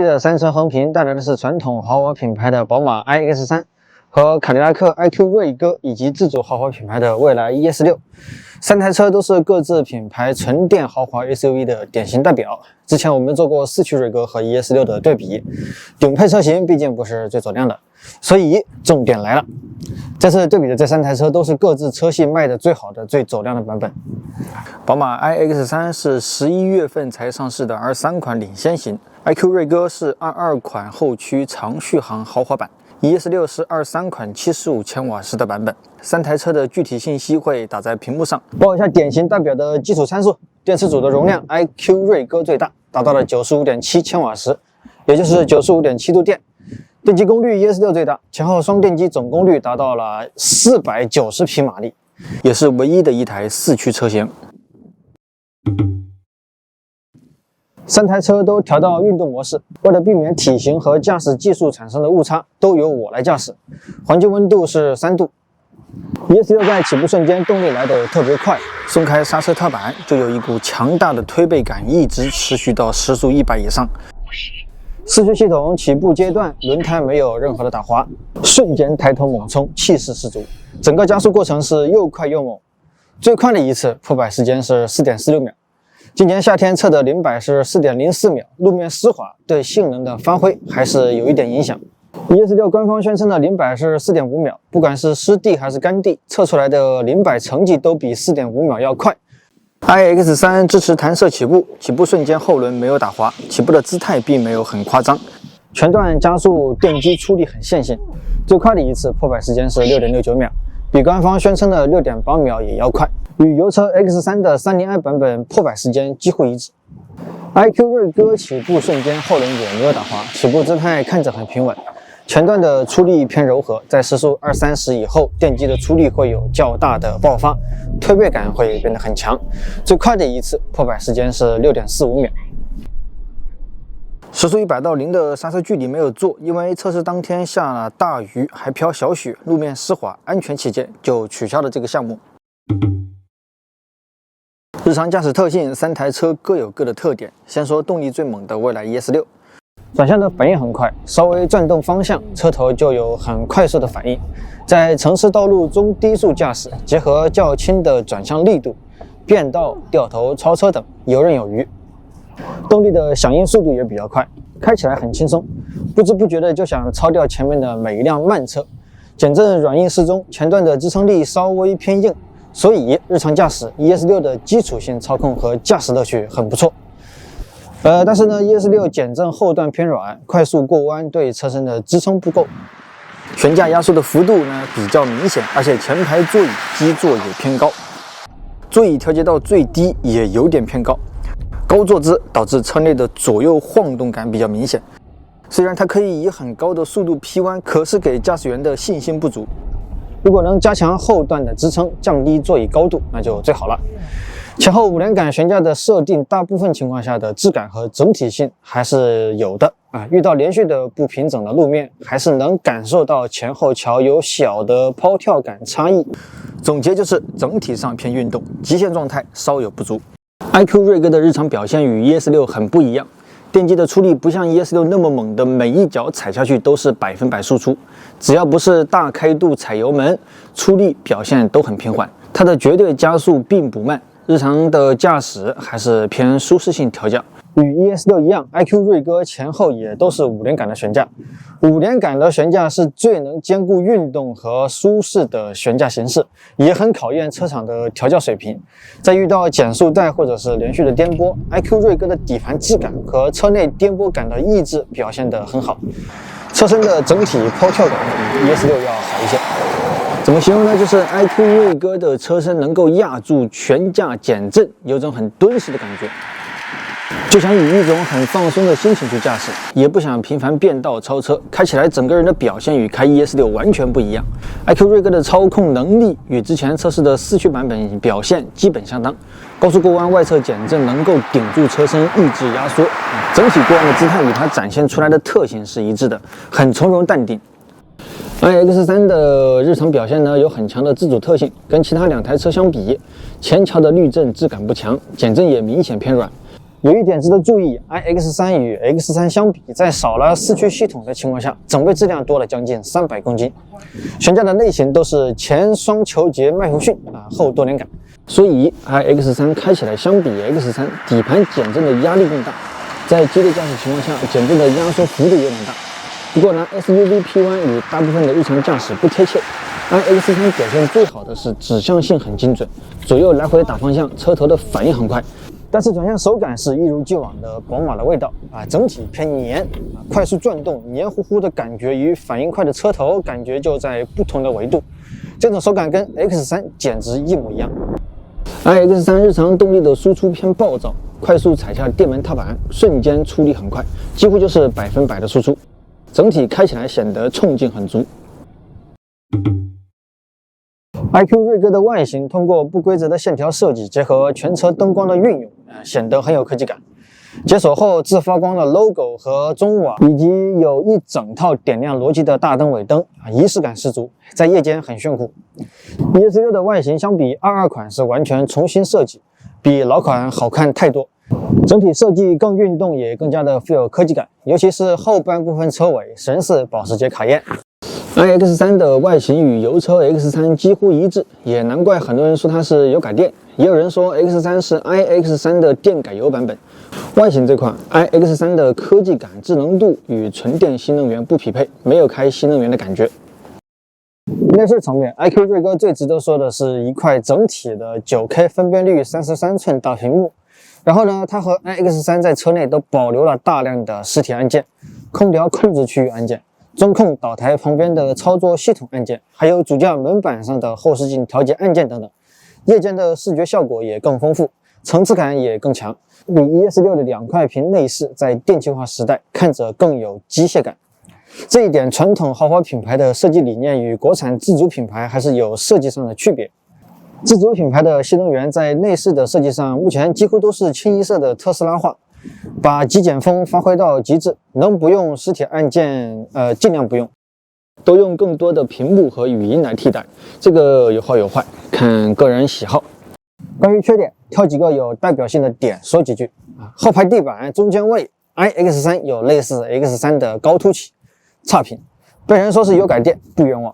的3层横屏带来的是传统豪华品牌的宝马 iX3 和凯迪拉克 IQ 锐歌以及自主豪华品牌的蔚来 ES6。3台车都是各自品牌纯电豪华 SUV 的典型代表。之前我们做过4驱锐歌和 ES6 的对比，顶配车型毕竟不是最走量的，所以重点来了。这次对比的这3台车都是各自车系卖的最好的、最走量的版本。宝马 iX3 是11月份才上市的23款领先型 ，IQ 锐歌是22款后驱长续航豪华版。ES6 是23款75千瓦时的版本，3台车的具体信息会打在屏幕上。报一下典型代表的基础参数：电池组的容量 ，IQ 锐歌最大，达到了95.7千瓦时，也就是95.7度电。电机功率 ES6 最大，前后双电机总功率达到了490匹马力，也是唯一的一台4驱车型。3台车都调到运动模式，为了避免体型和驾驶技术产生的误差，都由我来驾驶。环境温度是3度。ES6 在起步瞬间动力来得特别快，松开刹车踏板就有一股强大的推背感，一直持续到时速100以上。4驱系统起步阶段轮胎没有任何的打滑，瞬间抬头猛冲，气势十足。整个加速过程是又快又猛，最快的一次破百时间是 4.46 秒。今年夏天测的0百是 4.04 秒，路面湿滑对性能的发挥还是有一点影响。ES6 官方宣称的0百是 4.5 秒，不管是湿地还是干地，测出来的0百成绩都比 4.5 秒要快。iX3 支持弹射起步，起步瞬间后轮没有打滑，起步的姿态并没有很夸张。全段加速电机出力很线性，最快的一次破百时间是 6.69 秒，比官方宣称的 6.8 秒也要快，与油车 X3 的 30i 版本破百时间几乎一致。IQ 锐歌起步瞬间后轮也没有打滑，起步姿态看着很平稳。前段的出力偏柔和，在时速20-30以后，电机的出力会有较大的爆发，推背感会变得很强。最快的一次破百时间是 6.45 秒。时速100到0的刹车距离没有做，因为测试当天下了大雨，还飘小雪，路面湿滑，安全起见就取消了这个项目。日常驾驶特性，3台车各有各的特点。先说动力最猛的蔚来 ES6。转向的反应很快，稍微转动方向，车头就有很快速的反应。在城市道路中低速驾驶，结合较轻的转向力度，变道、掉头、超车等游刃有余。动力的响应速度也比较快，开起来很轻松，不知不觉的就想超掉前面的每一辆慢车。减震软硬适中，前段的支撑力稍微偏硬，所以日常驾驶 ES6 的基础性操控和驾驶乐趣很不错。但是呢 ，ES6 减震后段偏软，快速过弯对车身的支撑不够，悬架压缩的幅度呢比较明显，而且前排座椅基座也偏高，座椅调节到最低也有点偏高，高坐姿导致车内的左右晃动感比较明显。虽然它可以以很高的速度劈弯，可是给驾驶员的信心不足。如果能加强后段的支撑，降低座椅高度，那就最好了。前后5连杆悬架的设定，大部分情况下的质感和整体性还是有的啊。遇到连续的不平整的路面，还是能感受到前后桥有小的抛跳感差异。总结就是整体上偏运动，极限状态稍有不足。IQ 锐歌的日常表现与 ES6 很不一样，电机的出力不像 ES6 那么猛的，每一脚踩下去都是100%输出，只要不是大开度踩油门，出力表现都很平缓。它的绝对加速并不慢。日常的驾驶还是偏舒适性调教，与 ES6 一样 ，IQ 锐歌前后也都是5连杆的悬架。5连杆的悬架是最能兼顾运动和舒适的悬架形式，也很考验车厂的调教水平。在遇到减速带或者是连续的颠簸 ，IQ 锐歌的底盘质感和车内颠簸感的抑制表现得很好，车身的整体抛跳感比 ES6 要好一些。怎么形容呢？就是 IQ 锐歌的车身能够压住悬架减震，有种很敦实的感觉，就想以一种很放松的心情去驾驶，也不想频繁变道超车，开起来整个人的表现与开 ES6 完全不一样。IQ 锐歌的操控能力与之前测试的4驱版本表现基本相当，高速过弯外侧减震能够顶住车身抑制压缩，整体过弯的姿态与它展现出来的特性是一致的，很从容淡定。iX3 的日常表现呢有很强的自主特性，跟其他2台车相比，前桥的滤震质感不强，减震也明显偏软。有一点值得注意 ，iX3 与 X3 相比，在少了四驱系统的情况下，整备质量多了将近300公斤。悬架的类型都是前双球节麦弗逊后多连杆，所以 iX3 开起来相比 X3 底盘减震的压力更大，在激烈驾驶情况下减震的压缩幅度有点大。不过呢 ，SUV P1 与大部分的日常驾驶不贴切。iX3 表现最好的是指向性很精准，左右来回打方向，车头的反应很快。但是转向手感是一如既往的宝马的味道整体偏黏快速转动黏糊糊的感觉与反应快的车头感觉就在不同的维度，这种手感跟 X3 简直一模一样。iX3 日常动力的输出偏暴躁，快速踩下电门踏板，瞬间出力很快，几乎就是100%的输出，整体开起来显得冲劲很足。iQ 锐哥的外形通过不规则的线条设计，结合全车灯光的运用，显得很有科技感。解锁后自发光的 logo 和中网，以及有一整套点亮逻辑的大灯尾灯，仪式感十足，在夜间很炫酷。ES6 的外形相比22款是完全重新设计，比老款好看太多。整体设计更运动，也更加的富有科技感，尤其是后半部分车尾神似保时捷卡宴。iX3 的外形与油车 X3 几乎一致，也难怪很多人说它是油改电，也有人说 X3 是 iX3 的电改油版本。外形这块 ，iX3 的科技感、智能度与纯电新能源不匹配，没有开新能源的感觉。内饰层面 ，iQ 锐哥最值得说的是一块整体的 9K 分辨率33寸大屏幕。然后呢，它和 iX3 在车内都保留了大量的实体按键，空调控制区域按键。中控岛台旁边的操作系统按键，还有主驾门板上的后视镜调节按键等等，夜间的视觉效果也更丰富，层次感也更强，比 ES6 的2块屏内饰在电气化时代看着更有机械感。这一点传统豪华品牌的设计理念与国产自主品牌还是有设计上的区别。自主品牌的新能源在内饰的设计上目前几乎都是清一色的特斯拉化，把极简风发挥到极致，能不用实体按键尽量不用，都用更多的屏幕和语音来替代，这个有好有坏，看个人喜好。关于缺点，挑几个有代表性的点说几句后排地板中间位 iX3 有类似 X3 的高凸起，差评，被人说是油改电，不冤枉。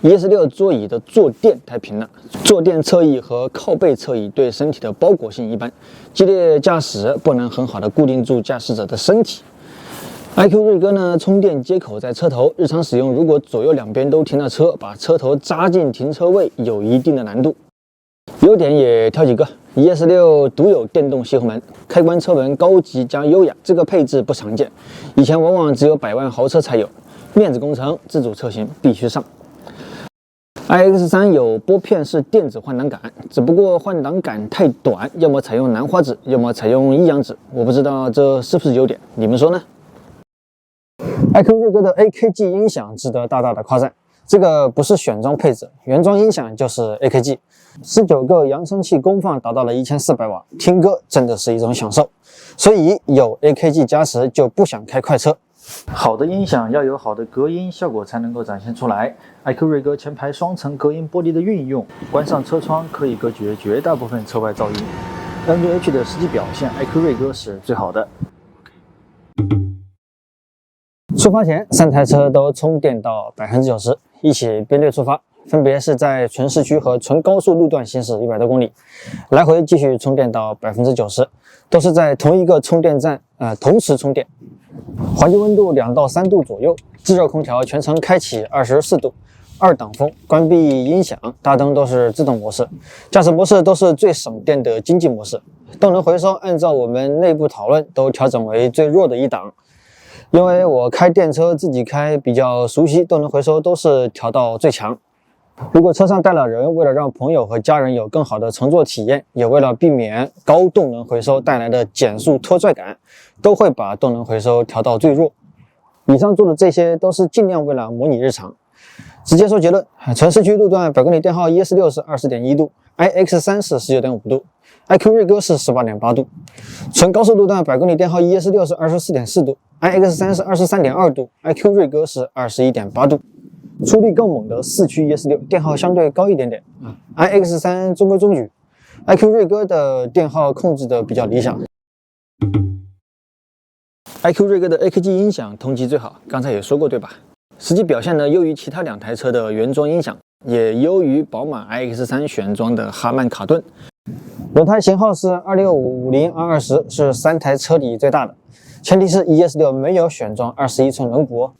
ES6 座椅的坐垫太平了，坐垫侧翼和靠背侧翼对身体的包裹性一般，激烈驾驶不能很好的固定住驾驶者的身体。iQ 锐哥呢，充电接口在车头，日常使用如果左右两边都停了车，把车头扎进停车位有一定的难度。优点也挑几个 ，ES6 独有电动熄火门，开关车门高级加优雅，这个配置不常见，以前往往只有100万豪车才有，面子工程，自主车型必须上。iX3 有拨片式电子换挡杆，只不过换挡杆太短，要么采用兰花指，要么采用一阳指，我不知道这是不是优点，你们说呢？iQ 锐哥的 AKG 音响值得大大的夸赞，这个不是选装配置，原装音响就是 AKG，19个扬声器功放达到了1400瓦，听歌真的是一种享受，所以有 AKG 加持就不想开快车。好的音响要有好的隔音效果才能够展现出来。iQ 锐哥前排双层隔音玻璃的运用，关上车窗可以隔绝绝大部分车外噪音。NVH 的实际表现 ，iQ 锐哥是最好的。出发前3台车都充电到90%，一起编队出发，分别是在纯市区和纯高速路段行驶100多公里，来回继续充电到90%，都是在同一个充电站同时充电。环境温度2到3度左右，制热空调全程开启24度，2档风，关闭音响，大灯都是自动模式，驾驶模式都是最省电的经济模式。动能回收按照我们内部讨论都调整为最弱的一档，因为我开电车自己开比较熟悉，动能回收都是调到最强。如果车上带了人，为了让朋友和家人有更好的乘坐体验，也为了避免高动能回收带来的减速拖拽感，都会把动能回收调到最弱。以上做的这些都是尽量为了模拟日常。直接说结论，纯市区路段100公里电耗 ES6 是 20.1 度， iX3 是 19.5 度， iQ 锐哥是 18.8 度。纯高速路段100公里电耗 ES6 是 24.4 度， iX3 是 23.2 度， iQ 锐哥是 21.8 度。出力更猛的四驱 ES6 电耗相对高一点点，iX3 中规中矩，iQ 锐哥的电耗控制的比较理想。iQ 锐哥的 AKG 音响同级最好，刚才也说过对吧？实际表现呢，优于其他2台车的原装音响，也优于宝马 iX3 选装的哈曼卡顿。轮胎型号是26550R20，是3台车里最大的，前提是 ES6 没有选装21寸轮毂，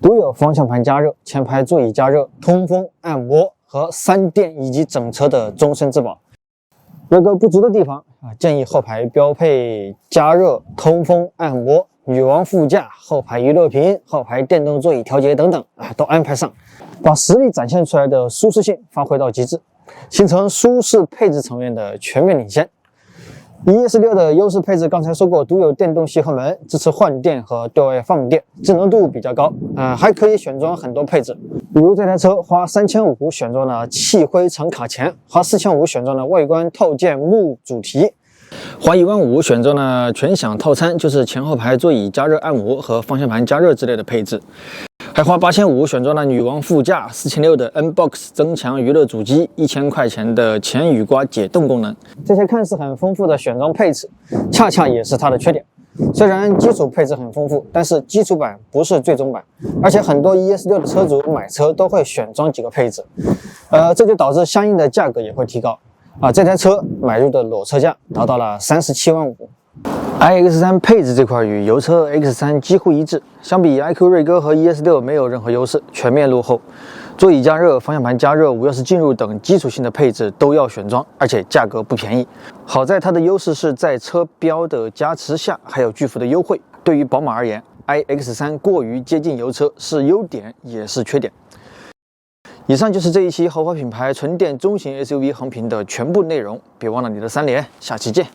独有方向盘加热、前排座椅加热、通风、按摩和3电以及整车的终身质保。有个不足的地方建议后排标配加热、通风、按摩、女王副驾、后排娱乐屏、后排电动座椅调节等等都安排上，把实力展现出来的舒适性发挥到极致，形成舒适配置层面的全面领先。ES6 的优势配置刚才说过，独有电动吸合门，支持换电和对外放电，智能度比较高，还可以选装很多配置，比如这台车花3500选装了气灰层卡钳，花4500选装了外观套件木主题，花15000选装了全享套餐，就是前后排座椅加热按摩和方向盘加热之类的配置。还花8500选装了女王副驾，4600的 N-Box 增强娱乐主机，1000块钱的前雨刮解冻功能。这些看似很丰富的选装配置，恰恰也是它的缺点。虽然基础配置很丰富，但是基础版不是最终版，而且很多 ES6 的车主买车都会选装几个配置，这就导致相应的价格也会提高。这台车买入的裸车价达到了37万5。iX3 配置这块与油车 X3 几乎一致，相比 iQ 锐哥和 ES6 没有任何优势，全面落后。座椅加热、方向盘加热、无钥匙进入等基础性的配置都要选装，而且价格不便宜。好在它的优势是在车标的加持下还有巨幅的优惠。对于宝马而言， iX3 过于接近油车是优点也是缺点。以上就是这一期豪华品牌纯电中型 SUV 横评的全部内容，别忘了你的3连，下期见。